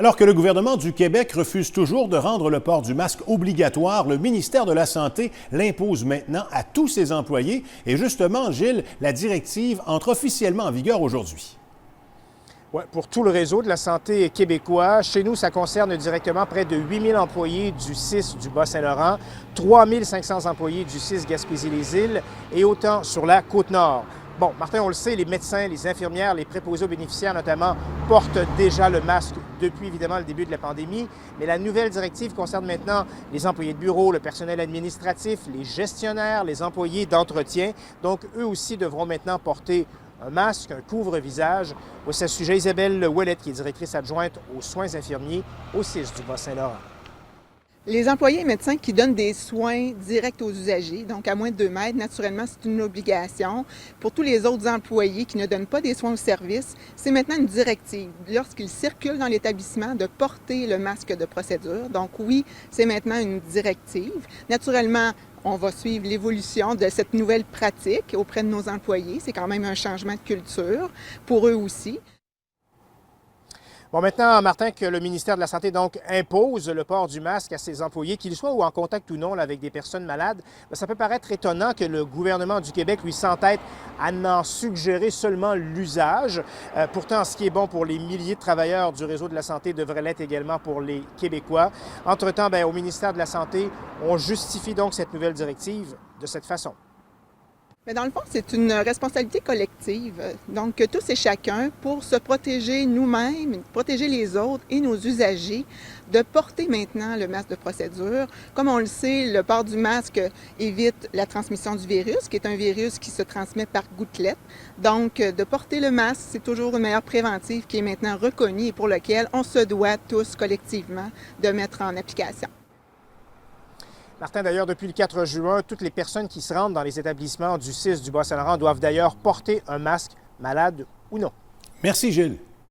Alors que le gouvernement du Québec refuse toujours de rendre le port du masque obligatoire, le ministère de la Santé l'impose maintenant à tous ses employés. Et justement, Gilles, la directive entre officiellement en vigueur aujourd'hui. Ouais, pour tout le réseau de la santé québécois, chez nous, ça concerne directement près de 8 000 employés du CIS du Bas-Saint-Laurent, 3 500 employés du CIS Gaspésie-les-Îles et autant sur la Côte-Nord. Bon, Martin, on le sait, les médecins, les infirmières, les préposés aux bénéficiaires notamment portent déjà le masque depuis évidemment le début de la pandémie. Mais la nouvelle directive concerne maintenant les employés de bureau, le personnel administratif, les gestionnaires, les employés d'entretien. Donc, eux aussi devront maintenant porter un masque, un couvre-visage. Au sujet, Isabelle Ouellette, qui est directrice adjointe aux soins infirmiers au CIS du Bas-Saint-Laurent. Les employés et médecins qui donnent des soins directs aux usagers, donc à moins de 2 mètres, naturellement, c'est une obligation. Pour tous les autres employés qui ne donnent pas des soins au service, c'est maintenant une directive, lorsqu'ils circulent dans l'établissement, de porter le masque de procédure. Donc oui, c'est maintenant une directive. Naturellement, on va suivre l'évolution de cette nouvelle pratique auprès de nos employés. C'est quand même un changement de culture pour eux aussi. Bon, maintenant, Martin, que le ministère de la Santé donc impose le port du masque à ses employés, qu'ils soient ou en contact ou non là, avec des personnes malades, bien, ça peut paraître étonnant que le gouvernement du Québec lui s'entête à n'en suggérer seulement l'usage. Pourtant, ce qui est bon pour les milliers de travailleurs du réseau de la santé devrait l'être également pour les Québécois. Entre-temps, bien, au ministère de la Santé, on justifie donc cette nouvelle directive de cette façon. Mais dans le fond, c'est une responsabilité collective. Donc, tous et chacun, pour se protéger nous-mêmes, protéger les autres et nos usagers, de porter maintenant le masque de procédure. Comme on le sait, le port du masque évite la transmission du virus, qui est un virus qui se transmet par gouttelettes. Donc, de porter le masque, c'est toujours une meilleure préventive qui est maintenant reconnue et pour laquelle on se doit tous collectivement de mettre en application. Martin, d'ailleurs, depuis le 4 juin, toutes les personnes qui se rendent dans les établissements du CIS du Bas-Saint-Laurent doivent d'ailleurs porter un masque, malade ou non. Merci, Gilles.